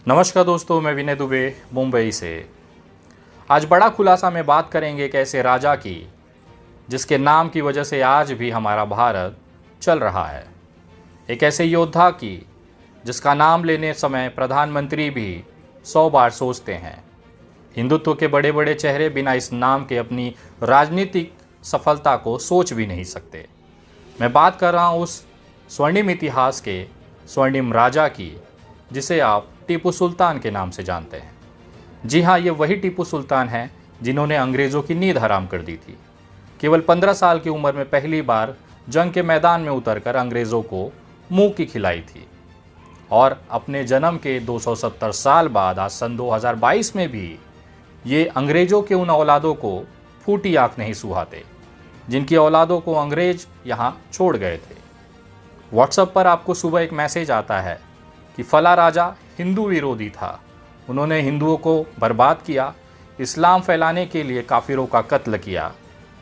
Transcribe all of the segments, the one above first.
नमस्कार दोस्तों, मैं विनय दुबे मुंबई से। आज बड़ा खुलासा में बात करेंगे एक ऐसे राजा की जिसके नाम की वजह से आज भी हमारा भारत चल रहा है। एक ऐसे योद्धा की जिसका नाम लेने समय प्रधानमंत्री भी 100 बार सोचते हैं। हिंदुत्व के बड़े बड़े चेहरे बिना इस नाम के अपनी राजनीतिक सफलता को सोच भी नहीं सकते। मैं बात कर रहा हूँ उस स्वर्णिम इतिहास के स्वर्णिम राजा की जिसे आप टीपू सुल्तान के नाम से जानते हैं। जी हाँ, ये वही टीपू सुल्तान हैं जिन्होंने अंग्रेज़ों की नींद हराम कर दी थी। केवल 15 साल की उम्र में पहली बार जंग के मैदान में उतरकर अंग्रेज़ों को मुंह की खिलाई थी और अपने जन्म के 270 साल बाद आज सन 2022 में भी ये अंग्रेज़ों के उन औलादों को फूटी आँख नहीं सुहाते जिनकी औलादों को अंग्रेज यहाँ छोड़ गए थे। व्हाट्सएप पर आपको सुबह एक मैसेज आता है कि फला राजा हिंदू विरोधी था, उन्होंने हिंदुओं को बर्बाद किया, इस्लाम फैलाने के लिए काफिरों का कत्ल किया,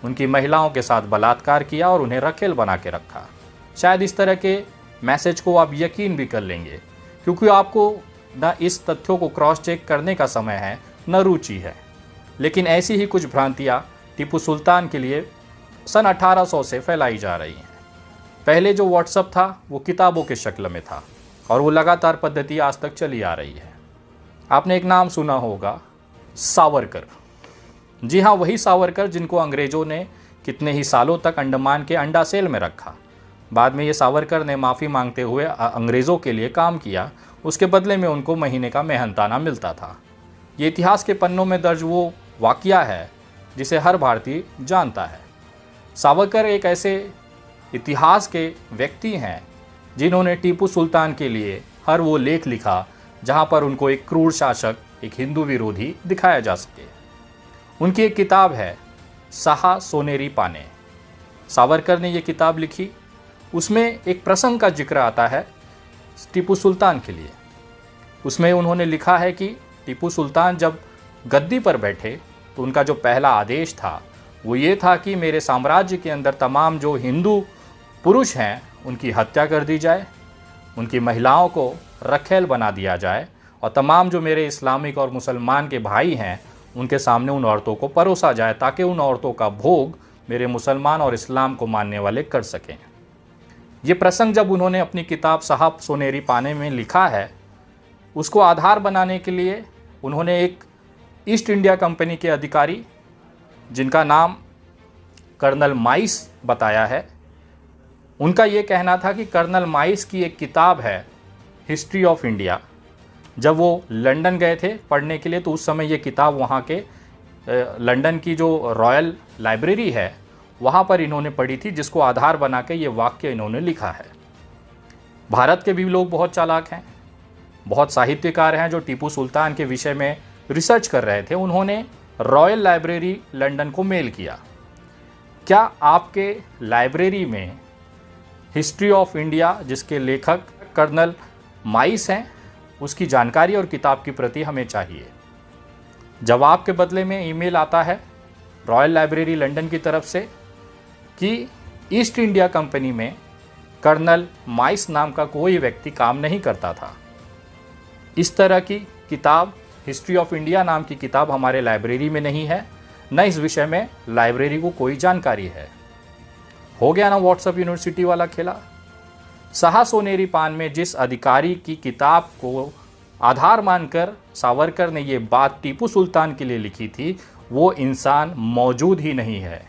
उनकी महिलाओं के साथ बलात्कार किया और उन्हें रखेल बना के रखा। शायद इस तरह के मैसेज को आप यकीन भी कर लेंगे क्योंकि आपको न इस तथ्यों को क्रॉस चेक करने का समय है न रुचि है। लेकिन ऐसी ही कुछ भ्रांतियाँ टीपू सुल्तान के लिए सन 1800 से फैलाई जा रही हैं। पहले जो व्हाट्सएप था वो किताबों के शक्ल में था और वो लगातार पद्धति आज तक चली आ रही है। आपने एक नाम सुना होगा, सावरकर। जी हाँ, वही सावरकर जिनको अंग्रेज़ों ने कितने ही सालों तक अंडमान के अंडा सेल में रखा। बाद में ये सावरकर ने माफ़ी मांगते हुए अंग्रेज़ों के लिए काम किया, उसके बदले में उनको महीने का मेहनताना मिलता था। ये इतिहास के पन्नों में दर्ज वो वाक़या है जिसे हर भारतीय जानता है। सावरकर एक ऐसे इतिहास के व्यक्ति हैं जिन्होंने टीपू सुल्तान के लिए हर वो लेख लिखा जहां पर उनको एक क्रूर शासक, एक हिंदू विरोधी दिखाया जा सके। उनकी एक किताब है साहा सोनेरी पाने। सावरकर ने ये किताब लिखी, उसमें एक प्रसंग का जिक्र आता है टीपू सुल्तान के लिए। उसमें उन्होंने लिखा है कि टीपू सुल्तान जब गद्दी पर बैठे तो उनका जो पहला आदेश था वो ये था कि मेरे साम्राज्य के अंदर तमाम जो हिंदू पुरुष हैं उनकी हत्या कर दी जाए, उनकी महिलाओं को रखेल बना दिया जाए और तमाम जो मेरे इस्लामिक और मुसलमान के भाई हैं उनके सामने उन औरतों को परोसा जाए ताकि उन औरतों का भोग मेरे मुसलमान और इस्लाम को मानने वाले कर सकें। ये प्रसंग जब उन्होंने अपनी किताब साहब सोनेरी पाने में लिखा है, उसको आधार बनाने के लिए उन्होंने एक ईस्ट इंडिया कंपनी के अधिकारी जिनका नाम कर्नल माइस बताया है। उनका ये कहना था कि कर्नल माइस की एक किताब है हिस्ट्री ऑफ इंडिया। जब वो लंदन गए थे पढ़ने के लिए तो उस समय ये किताब वहाँ के लंदन की जो रॉयल लाइब्रेरी है वहाँ पर इन्होंने पढ़ी थी, जिसको आधार बना के ये वाक्य इन्होंने लिखा है। भारत के भी लोग बहुत चालाक हैं, बहुत साहित्यकार हैं जो टीपू सुल्तान के विषय में रिसर्च कर रहे थे। उन्होंने रॉयल लाइब्रेरी लंदन को मेल किया, क्या आपके लाइब्रेरी में हिस्ट्री ऑफ इंडिया जिसके लेखक कर्नल माइस हैं उसकी जानकारी और किताब की प्रति हमें चाहिए। जवाब के बदले में ईमेल आता है रॉयल लाइब्रेरी लंदन की तरफ से कि ईस्ट इंडिया कंपनी में कर्नल माइस नाम का कोई व्यक्ति काम नहीं करता था। इस तरह की किताब हिस्ट्री ऑफ इंडिया नाम की किताब हमारे लाइब्रेरी में नहीं है, न इस विषय में लाइब्रेरी को कोई जानकारी है। हो गया ना व्हाट्सएप यूनिवर्सिटी वाला खेला। साहा सोनेरी पान में जिस अधिकारी की किताब को आधार मानकर सावरकर ने ये बात टीपू सुल्तान के लिए लिखी थी वो इंसान मौजूद ही नहीं है।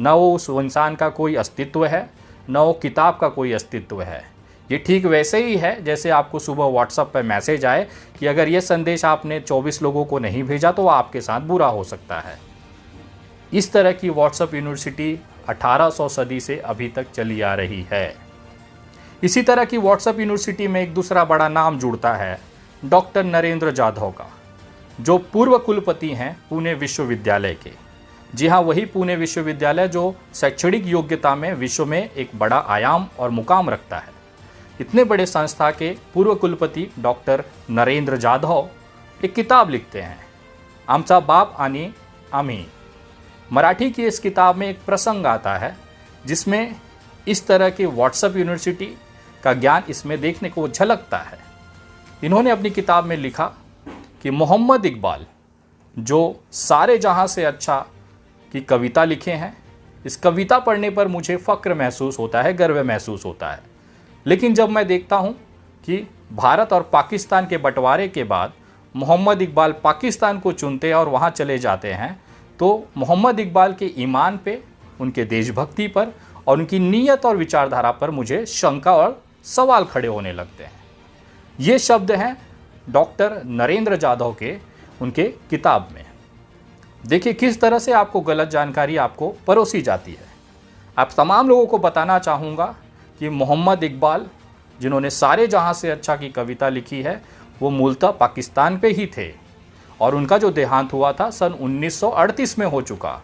न वो उस इंसान का कोई अस्तित्व है, न वो किताब का कोई अस्तित्व है। ये ठीक वैसे ही है जैसे आपको सुबह व्हाट्सएप पर मैसेज आए कि अगर ये संदेश आपने 24 लोगों को नहीं भेजा तो आपके साथ बुरा हो सकता है। इस तरह की व्हाट्सएप यूनिवर्सिटी 1800 सदी से अभी तक चली आ रही है। इसी तरह की व्हाट्सएप यूनिवर्सिटी में एक दूसरा बड़ा नाम जुड़ता है डॉक्टर नरेंद्र जाधव का, जो पूर्व कुलपति हैं पुणे विश्वविद्यालय के। जी हाँ, वही पुणे विश्वविद्यालय जो शैक्षणिक योग्यता में विश्व में एक बड़ा आयाम और मुकाम रखता है। इतने बड़े संस्था के पूर्व कुलपति डॉक्टर नरेंद्र जाधव एक किताब लिखते हैं, आमचा बाप आणि आम्ही, मराठी की इस किताब में एक प्रसंग आता है जिसमें इस तरह के व्हाट्सएप यूनिवर्सिटी का ज्ञान इसमें देखने को झलकता है। इन्होंने अपनी किताब में लिखा कि मोहम्मद इकबाल जो सारे जहां से अच्छा की कविता लिखे हैं, इस कविता पढ़ने पर मुझे फ़ख्र महसूस होता है, गर्व महसूस होता है। लेकिन जब मैं देखता हूं कि भारत और पाकिस्तान के बंटवारे के बाद मोहम्मद इकबाल पाकिस्तान को चुनते और वहां चले जाते हैं, तो मोहम्मद इकबाल के ईमान पे, उनके देशभक्ति पर और उनकी नीयत और विचारधारा पर मुझे शंका और सवाल खड़े होने लगते हैं। ये शब्द हैं डॉक्टर नरेंद्र जाधव के उनके किताब में। देखिए किस तरह से आपको गलत जानकारी आपको परोसी जाती है। आप तमाम लोगों को बताना चाहूँगा कि मोहम्मद इकबाल जिन्होंने सारे जहां से अच्छा की कविता लिखी है, वो मूलतः पाकिस्तान पे ही थे और उनका जो देहांत हुआ था सन 1938 में हो चुका।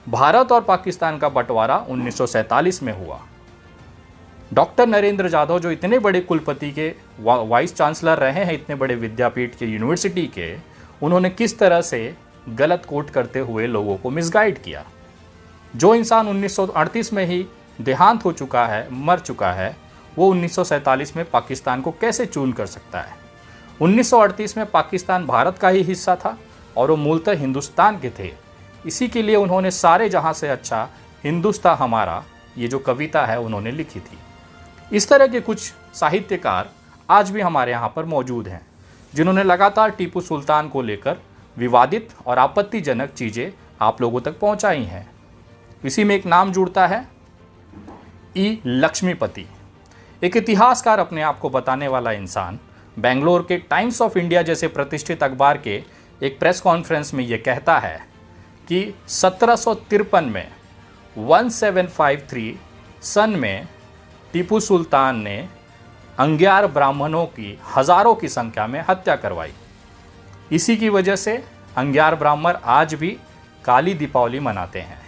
भारत और पाकिस्तान का बंटवारा 1947 में हुआ। डॉक्टर नरेंद्र जाधव जो इतने बड़े कुलपति के वाइस चांसलर रहे हैं, इतने बड़े विद्यापीठ के यूनिवर्सिटी के, उन्होंने किस तरह से गलत कोट करते हुए लोगों को मिसगाइड किया। जो इंसान 1938 में ही देहांत हो चुका है, मर चुका है, वो 1947 में पाकिस्तान को कैसे चून कर सकता है। 1938 में पाकिस्तान भारत का ही हिस्सा था और वो मूलतः हिंदुस्तान के थे। इसी के लिए उन्होंने सारे जहां से अच्छा हिंदुस्तान हमारा, ये जो कविता है उन्होंने लिखी थी। इस तरह के कुछ साहित्यकार आज भी हमारे यहाँ पर मौजूद हैं जिन्होंने लगातार टीपू सुल्तान को लेकर विवादित और आपत्तिजनक चीज़ें आप लोगों तक पहुँचाई हैं। इसी में एक नाम जुड़ता है ई लक्ष्मीपति, एक इतिहासकार, अपने आप को बताने वाला इंसान। बेंगलोर के टाइम्स ऑफ इंडिया जैसे प्रतिष्ठित अखबार के एक प्रेस कॉन्फ्रेंस में ये कहता है कि 1753 में 1753 सन में टीपू सुल्तान ने अंग्यार ब्राह्मणों की हजारों की संख्या में हत्या करवाई। इसी की वजह से अंग्यार ब्राह्मण आज भी काली दीपावली मनाते हैं।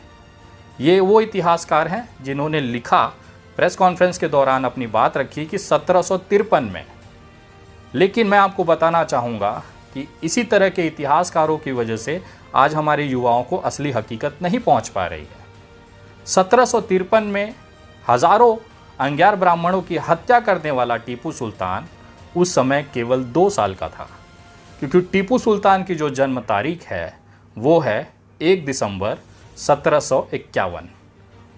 ये वो इतिहासकार हैं जिन्होंने लिखा, प्रेस कॉन्फ्रेंस के दौरान अपनी बात रखी कि 1753 में। लेकिन मैं आपको बताना चाहूँगा कि इसी तरह के इतिहासकारों की वजह से आज हमारे युवाओं को असली हकीकत नहीं पहुँच पा रही है। 1753 में हजारों अंग्यार ब्राह्मणों की हत्या करने वाला टीपू सुल्तान उस समय केवल 2 साल का था, क्योंकि टीपू सुल्तान की जो जन्म तारीख है वो है 1 दिसंबर 1751,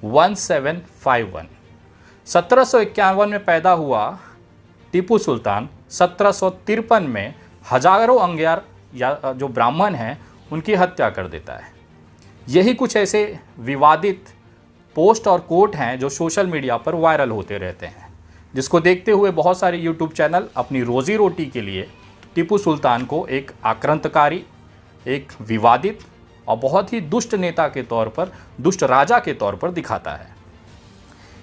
1751। 1751 में पैदा हुआ टीपू सुल्तान 1753 में हजारों अंग्यार या जो ब्राह्मण हैं उनकी हत्या कर देता है। यही कुछ ऐसे विवादित पोस्ट और कोट हैं जो सोशल मीडिया पर वायरल होते रहते हैं, जिसको देखते हुए बहुत सारे यूट्यूब चैनल अपनी रोजी रोटी के लिए टीपू सुल्तान को एक आक्रांतकारी, एक विवादित और बहुत ही दुष्ट नेता के तौर पर, दुष्ट राजा के तौर पर दिखाता है।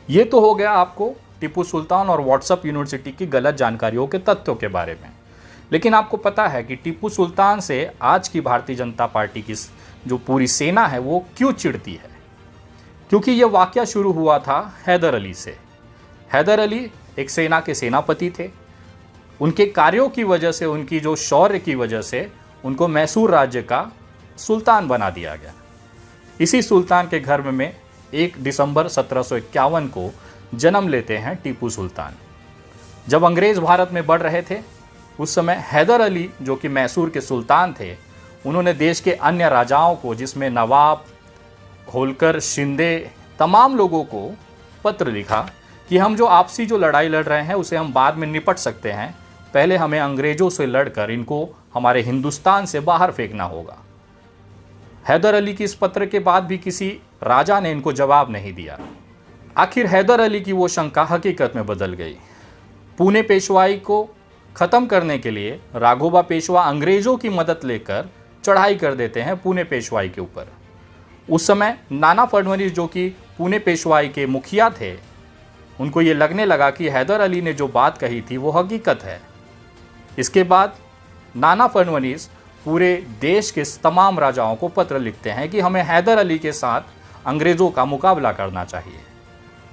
ये तो हो गया आपको टीपू सुल्तान और व्हाट्सएप यूनिवर्सिटी की गलत जानकारियों के तथ्यों के बारे में। लेकिन आपको पता है कि टीपू सुल्तान से आज की भारतीय जनता पार्टी की जो पूरी सेना है वो क्यों चिढ़ती है? क्योंकि ये वाकया शुरू हुआ था हैदर अली से। हैदर अली एक सेना के सेनापति थे। उनके कार्यों की वजह से, उनकी जो शौर्य की वजह से उनको मैसूर राज्य का सुल्तान बना दिया गया। इसी सुल्तान के घर में 1 दिसंबर 1751 को जन्म लेते हैं टीपू सुल्तान। जब अंग्रेज़ भारत में बढ़ रहे थे उस समय हैदर अली जो कि मैसूर के सुल्तान थे, उन्होंने देश के अन्य राजाओं को, जिसमें नवाब, होलकर, शिंदे, तमाम लोगों को पत्र लिखा कि हम जो आपसी जो लड़ाई लड़ रहे हैं उसे हम बाद में निपट सकते हैं, पहले हमें अंग्रेज़ों से लड़कर इनको हमारे हिंदुस्तान से बाहर फेंकना होगा। हैदर अली की इस पत्र के बाद भी किसी राजा ने इनको जवाब नहीं दिया। आखिर हैदर अली की वो शंका हकीकत में बदल गई। पुणे पेशवाई को ख़त्म करने के लिए राघोबा पेशवा अंग्रेज़ों की मदद लेकर चढ़ाई कर देते हैं पुणे पेशवाई के ऊपर। उस समय नाना फडणवीस जो कि पुणे पेशवाई के मुखिया थे, उनको ये लगने लगा कि हैदर अली ने जो बात कही थी वो हकीकत है। इसके बाद नाना फडणवीस पूरे देश के तमाम राजाओं को पत्र लिखते हैं कि हमें हैदर अली के साथ अंग्रेज़ों का मुकाबला करना चाहिए।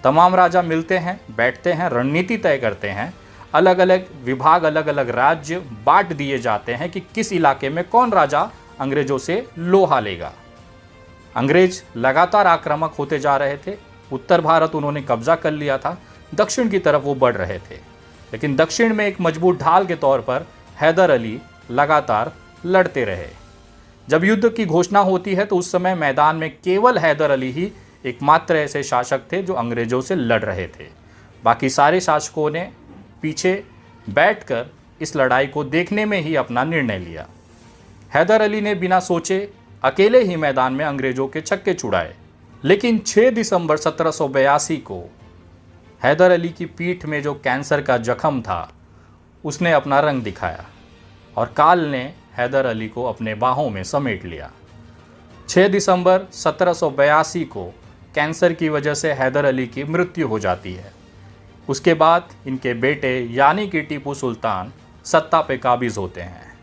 तमाम राजा मिलते हैं, बैठते हैं, रणनीति तय करते हैं। अलग अलग विभाग, अलग अलग राज्य बांट दिए जाते हैं कि किस इलाके में कौन राजा अंग्रेज़ों से लोहा लेगा। अंग्रेज लगातार आक्रामक होते जा रहे थे। उत्तर भारत उन्होंने कब्जा कर लिया था, दक्षिण की तरफ वो बढ़ रहे थे, लेकिन दक्षिण में एक मजबूत ढाल के तौर पर हैदर अली लगातार लड़ते रहे। जब युद्ध की घोषणा होती है तो उस समय मैदान में केवल हैदर अली ही एकमात्र ऐसे शासक थे जो अंग्रेजों से लड़ रहे थे। बाकी सारे शासकों ने पीछे बैठकर इस लड़ाई को देखने में ही अपना निर्णय लिया। हैदर अली ने बिना सोचे अकेले ही मैदान में अंग्रेजों के छक्के छुड़ाए। लेकिन 6 दिसंबर 1782 को हैदर अली की पीठ में जो कैंसर का जख्म था उसने अपना रंग दिखाया और काल ने हैदर अली को अपने बाहों में समेट लिया। 6 दिसंबर 1782 को कैंसर की वजह से हैदर अली की मृत्यु हो जाती है। उसके बाद इनके बेटे यानी कि टीपू सुल्तान सत्ता पे काबिज होते हैं।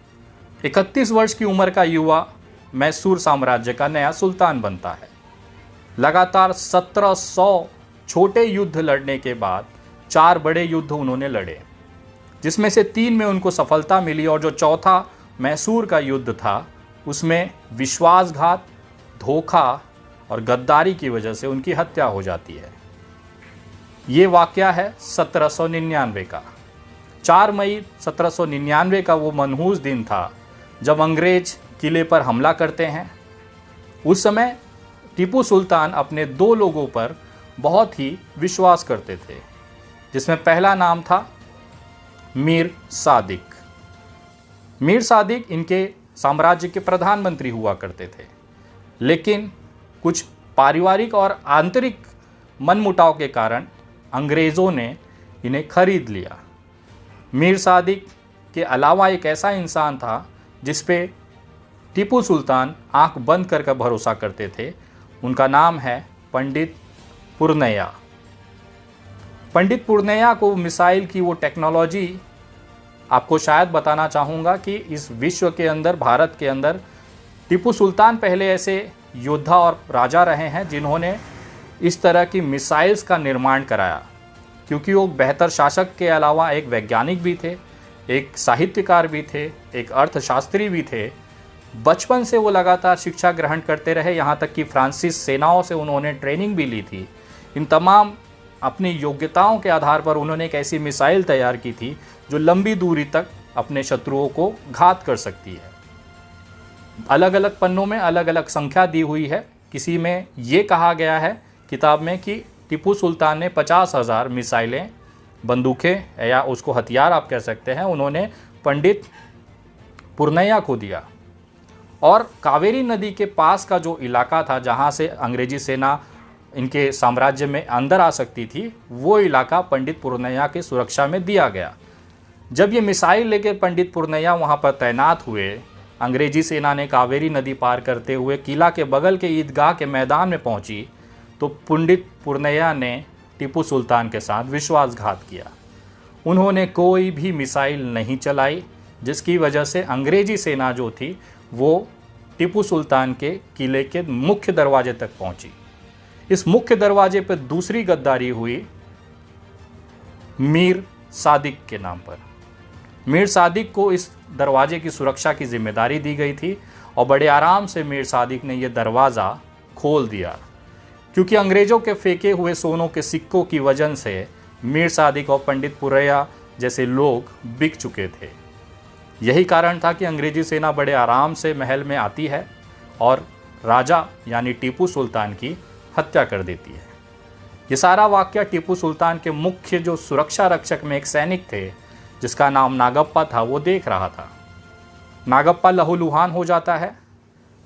31 वर्ष की उम्र का युवा मैसूर साम्राज्य का नया सुल्तान बनता है। लगातार 1700 छोटे युद्ध लड़ने के बाद 4 बड़े युद्ध उन्होंने लड़े, जिसमें से 3 में उनको सफलता मिली और जो चौथा मैसूर का युद्ध था उसमें विश्वासघात, धोखा और गद्दारी की वजह से उनकी हत्या हो जाती है। ये वाकया है 1799 का। 4 मई 1799 का वो मनहूस दिन था जब अंग्रेज किले पर हमला करते हैं। उस समय टीपू सुल्तान अपने 2 लोगों पर बहुत ही विश्वास करते थे, जिसमें पहला नाम था मीर सादिक। मीर सादिक इनके साम्राज्य के प्रधानमंत्री हुआ करते थे, लेकिन कुछ पारिवारिक और आंतरिक मनमुटाव के कारण अंग्रेज़ों ने इन्हें खरीद लिया। मीर सादिक के अलावा एक ऐसा इंसान था जिस पे टीपू सुल्तान आंख बंद कर भरोसा करते थे। उनका नाम है पंडित पुरनैया। पंडित पुरनैया को मिसाइल की वो टेक्नोलॉजी आपको शायद बताना चाहूँगा कि इस विश्व के अंदर, भारत के अंदर टीपू सुल्तान पहले ऐसे योद्धा और राजा रहे हैं जिन्होंने इस तरह की मिसाइल्स का निर्माण कराया, क्योंकि वो बेहतर शासक के अलावा एक वैज्ञानिक भी थे, एक साहित्यकार भी थे, एक अर्थशास्त्री भी थे। बचपन से वो लगातार शिक्षा ग्रहण करते रहे, यहाँ तक कि फ्रांसीसी सेनाओं से उन्होंने ट्रेनिंग भी ली थी। इन तमाम अपनी योग्यताओं के आधार पर उन्होंने एक ऐसी मिसाइल तैयार की थी जो लंबी दूरी तक अपने शत्रुओं को घात कर सकती है। अलग अलग पन्नों में अलग अलग संख्या दी हुई है। किसी में ये कहा गया है किताब में कि टीपू सुल्तान ने 50,000 मिसाइलें, बंदूकें या उसको हथियार आप कह सकते हैं, उन्होंने पंडित पुरनैया को दिया। और कावेरी नदी के पास का जो इलाका था जहाँ से अंग्रेजी सेना इनके साम्राज्य में अंदर आ सकती थी, वो इलाका पंडित पुरनैया की सुरक्षा में दिया गया। जब ये मिसाइल लेकर पंडित पुरनैया वहाँ पर तैनात हुए, अंग्रेजी सेना ने कावेरी नदी पार करते हुए किला के बगल के ईदगाह के मैदान में पहुँची तो पंडित पुरनैया ने टीपू सुल्तान के साथ विश्वासघात किया। उन्होंने कोई भी मिसाइल नहीं चलाई, जिसकी वजह से अंग्रेजी सेना जो थी वो टीपू सुल्तान के किले के मुख्य दरवाजे तक पहुंची। इस मुख्य दरवाजे पर दूसरी गद्दारी हुई मीर सादिक के नाम पर। मीर सादिक को इस दरवाजे की सुरक्षा की जिम्मेदारी दी गई थी और बड़े आराम से मीर सादिक ने यह दरवाज़ा खोल दिया, क्योंकि अंग्रेज़ों के फेंके हुए सोनों के सिक्कों की वजह से मीर सादिक और पंडित पुरनैया जैसे लोग बिक चुके थे। यही कारण था कि अंग्रेजी सेना बड़े आराम से महल में आती है और राजा यानी टीपू सुल्तान की हत्या कर देती है। ये सारा वाकया टीपू सुल्तान के मुख्य जो सुरक्षा रक्षक में एक सैनिक थे जिसका नाम नागप्पा था, वो देख रहा था। नागप्पा लहूलुहान हो जाता है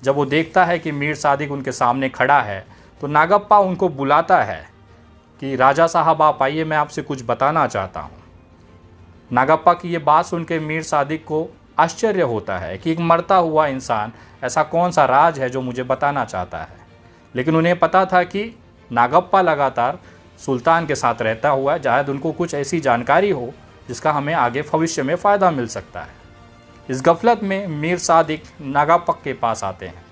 जब वो देखता है कि मीर सादिक उनके सामने खड़ा है। तो नागप्पा उनको बुलाता है कि राजा साहब आप आइए, मैं आपसे कुछ बताना चाहता हूँ। नागप्पा की ये बात सुन के मीर सादिक को आश्चर्य होता है कि एक मरता हुआ इंसान ऐसा कौन सा राज है जो मुझे बताना चाहता है। लेकिन उन्हें पता था कि नागप्पा लगातार सुल्तान के साथ रहता हुआ है, शायद उनको कुछ ऐसी जानकारी हो जिसका हमें आगे भविष्य में फ़ायदा मिल सकता है। इस गफलत में मीर सादिक नागप्पा के पास आते हैं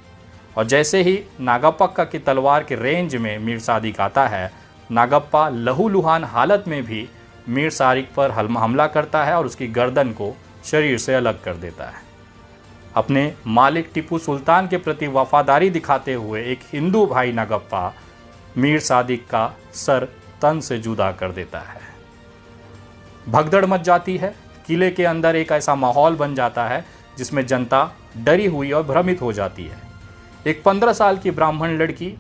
और जैसे ही नागप्पा की तलवार के रेंज में मीर सादिक आता है, नागप्पा लहूलुहान हालत में भी मीर सादिक पर हमला करता है और उसकी गर्दन को शरीर से अलग कर देता है। अपने मालिक टीपू सुल्तान के प्रति वफादारी दिखाते हुए एक हिंदू भाई नगप्पा मीर सादिक का सर तन से जुदा कर देता है। भगदड़ मच जाती है। किले के अंदर एक ऐसा माहौल बन जाता है जिसमें जनता डरी हुई और भ्रमित हो जाती है। एक 15 साल की ब्राह्मण लड़की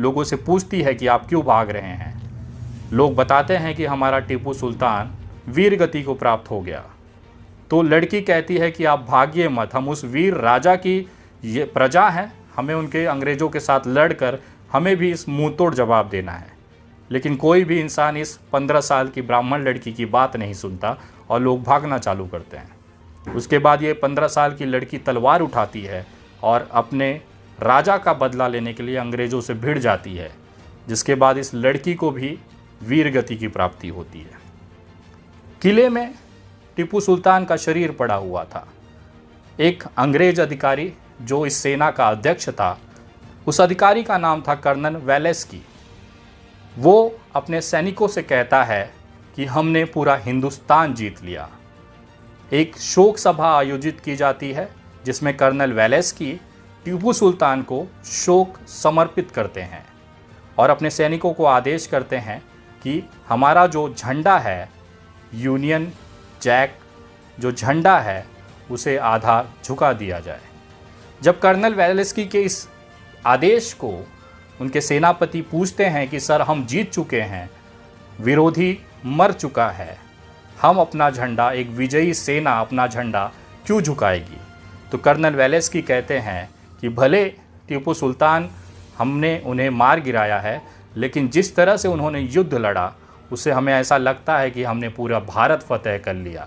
लोगों से पूछती है कि आप क्यों भाग रहे हैं। लोग बताते हैं कि हमारा टीपू सुल्तान वीर गति को प्राप्त हो गया। तो लड़की कहती है कि आप भागिए मत, हम उस वीर राजा की ये प्रजा हैं, हमें उनके अंग्रेज़ों के साथ लड़कर हमें भी इस मुंह तोड़ जवाब देना है। लेकिन कोई भी इंसान इस 15 साल की ब्राह्मण लड़की की बात नहीं सुनता और लोग भागना चालू करते हैं। उसके बाद ये 15 साल की लड़की तलवार उठाती है और अपने राजा का बदला लेने के लिए अंग्रेज़ों से भिड़ जाती है, जिसके बाद इस लड़की को भी वीर गति की प्राप्ति होती है। किले में टीपू सुल्तान का शरीर पड़ा हुआ था। एक अंग्रेज अधिकारी जो इस सेना का अध्यक्ष था, उस अधिकारी का नाम था कर्नल वेलेस्की। वो अपने सैनिकों से कहता है कि हमने पूरा हिंदुस्तान जीत लिया। एक शोक सभा आयोजित की जाती है जिसमें कर्नल वेलेस्की टीपू सुल्तान को शोक समर्पित करते हैं और अपने सैनिकों को आदेश करते हैं कि हमारा जो झंडा है, यूनियन जैक जो झंडा है, उसे आधा झुका दिया जाए। जब कर्नल वेलेस्की के इस आदेश को उनके सेनापति पूछते हैं कि सर हम जीत चुके हैं, विरोधी मर चुका है, हम अपना झंडा, एक विजयी सेना अपना झंडा क्यों झुकाएगी? तो कर्नल वेलेस्की कहते हैं कि भले टीपू सुल्तान हमने उन्हें मार गिराया है, लेकिन जिस तरह से उन्होंने युद्ध लड़ा उससे हमें ऐसा लगता है कि हमने पूरा भारत फतेह कर लिया।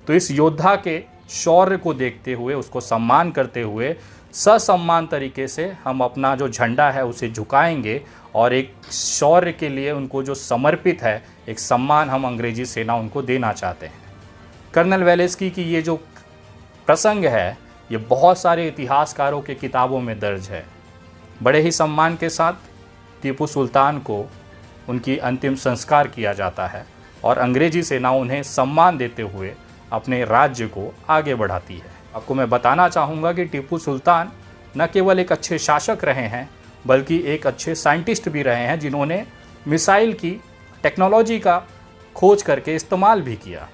तो इस योद्धा के शौर्य को देखते हुए, उसको सम्मान करते हुए ससम्मान तरीके से हम अपना जो झंडा है उसे झुकाएंगे और एक शौर्य के लिए उनको जो समर्पित है, एक सम्मान हम अंग्रेजी सेना उनको देना चाहते हैं। कर्नल वेलेस्की की ये जो प्रसंग है, ये बहुत सारे इतिहासकारों के किताबों में दर्ज है। बड़े ही सम्मान के साथ टीपू सुल्तान को उनकी अंतिम संस्कार किया जाता है और अंग्रेजी सेना उन्हें सम्मान देते हुए अपने राज्य को आगे बढ़ाती है। आपको मैं बताना चाहूँगा कि टीपू सुल्तान न केवल एक अच्छे शासक रहे हैं, बल्कि एक अच्छे साइंटिस्ट भी रहे हैं, जिन्होंने मिसाइल की टेक्नोलॉजी का खोज करके इस्तेमाल भी किया।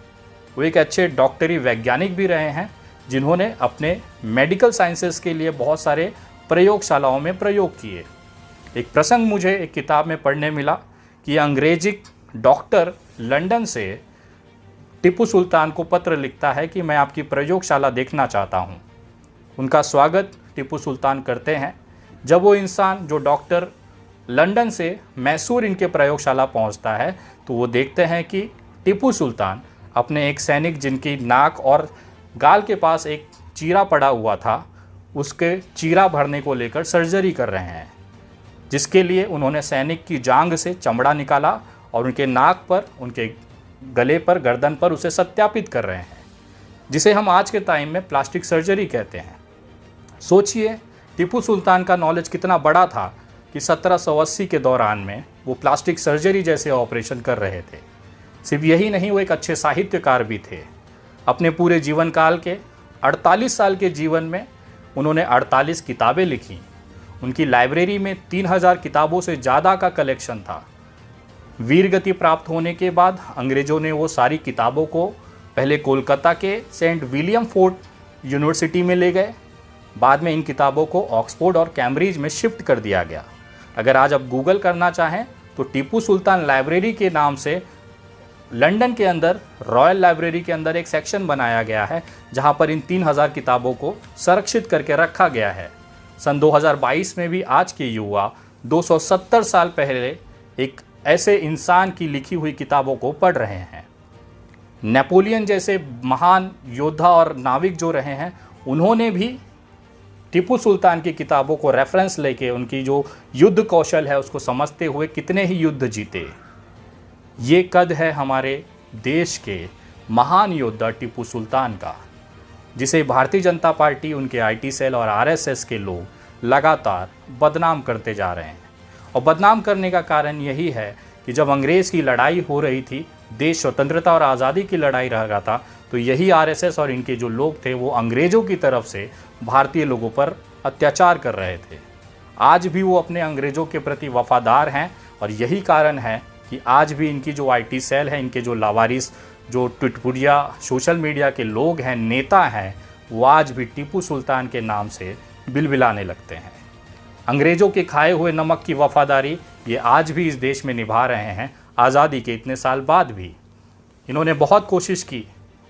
वो एक अच्छे डॉक्टरी वैज्ञानिक भी रहे हैं, जिन्होंने अपने मेडिकल साइंसेस के लिए बहुत सारे प्रयोगशालाओं में प्रयोग किए। एक प्रसंग मुझे एक किताब में पढ़ने मिला कि अंग्रेजी डॉक्टर लंदन से टीपू सुल्तान को पत्र लिखता है कि मैं आपकी प्रयोगशाला देखना चाहता हूं। उनका स्वागत टीपू सुल्तान करते हैं। जब वो इंसान, जो डॉक्टर लंदन से मैसूर इनके प्रयोगशाला पहुंचता है, तो वो देखते हैं कि टीपू सुल्तान अपने एक सैनिक जिनकी नाक और गाल के पास एक चीरा पड़ा हुआ था, उसके चीरा भरने को लेकर सर्जरी कर रहे हैं, जिसके लिए उन्होंने सैनिक की जांघ से चमड़ा निकाला और उनके नाक पर, उनके गले पर, गर्दन पर उसे सत्यापित कर रहे हैं, जिसे हम आज के टाइम में प्लास्टिक सर्जरी कहते हैं। सोचिए टीपू सुल्तान का नॉलेज कितना बड़ा था कि 1780 के दौरान में वो प्लास्टिक सर्जरी जैसे ऑपरेशन कर रहे थे। सिर्फ यही नहीं, वो एक अच्छे साहित्यकार भी थे। अपने पूरे जीवन काल के 48 साल के जीवन में उन्होंने 48 किताबें लिखी। उनकी लाइब्रेरी में 3000 किताबों से ज़्यादा का कलेक्शन था। वीर गति प्राप्त होने के बाद अंग्रेज़ों ने वो सारी किताबों को पहले कोलकाता के सेंट विलियम फोर्ट यूनिवर्सिटी में ले गए। बाद में इन किताबों को ऑक्सफोर्ड और कैम्ब्रिज में शिफ्ट कर दिया गया। अगर आज आप गूगल करना चाहें तो टीपू सुल्तान लाइब्रेरी के नाम से लंदन के अंदर, रॉयल लाइब्रेरी के अंदर एक सेक्शन बनाया गया है, जहां पर इन 3000 किताबों को संरक्षित करके रखा गया है। सन 2022 में भी आज के युवा 270 साल पहले एक ऐसे इंसान की लिखी हुई किताबों को पढ़ रहे हैं। नेपोलियन जैसे महान योद्धा और नाविक जो रहे हैं, उन्होंने भी टीपू सुल्तान की किताबों को रेफरेंस लेके उनकी जो युद्ध कौशल है उसको समझते हुए कितने ही युद्ध जीते। ये कद है हमारे देश के महान योद्धा टीपू सुल्तान का, जिसे भारतीय जनता पार्टी, उनके आईटी सेल और आरएसएस के लोग लगातार बदनाम करते जा रहे हैं। और बदनाम करने का कारण यही है कि जब अंग्रेज़ की लड़ाई हो रही थी, देश स्वतंत्रता और आज़ादी की लड़ाई रह रहा था, तो यही आरएसएस और इनके जो लोग थे वो अंग्रेज़ों की तरफ से भारतीय लोगों पर अत्याचार कर रहे थे। आज भी वो अपने अंग्रेज़ों के प्रति वफादार हैं और यही कारण है कि आज भी इनकी जो आईटी सेल है, इनके जो लावारिस जो टुटपुड़िया सोशल मीडिया के लोग हैं, नेता हैं, वो आज भी टीपू सुल्तान के नाम से बिलबिलाने लगते हैं। अंग्रेज़ों के खाए हुए नमक की वफादारी ये आज भी इस देश में निभा रहे हैं, आज़ादी के इतने साल बाद भी। इन्होंने बहुत कोशिश की।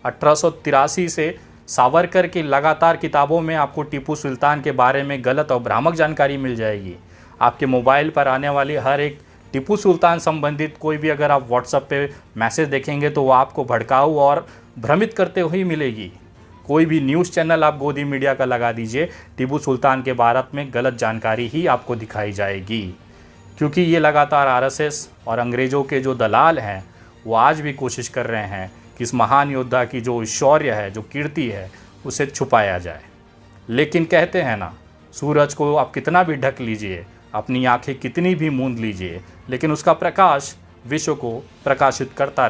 1883 से सावरकर की लगातार किताबों में आपको टीपू सुल्तान के बारे में गलत और भ्रामक जानकारी मिल जाएगी। आपके मोबाइल पर आने वाली हर एक टीपू सुल्तान संबंधित कोई भी अगर आप व्हाट्सएप पे मैसेज देखेंगे तो वो आपको भड़काऊ और भ्रमित करते हुए मिलेगी। कोई भी न्यूज़ चैनल आप गोदी मीडिया का लगा दीजिए, टीपू सुल्तान के बारे में गलत जानकारी ही आपको दिखाई जाएगी, क्योंकि ये लगातार आरएसएस और अंग्रेज़ों के जो दलाल हैं वो आज भी कोशिश कर रहे हैं कि इस महान योद्धा की जो शौर्य है, जो कीर्ति है, उसे छुपाया जाए। लेकिन कहते हैं ना, सूरज को आप कितना भी ढक लीजिए, अपनी आंखें कितनी भी मूंद लीजिए, लेकिन उसका प्रकाश विश्व को प्रकाशित करता रहे।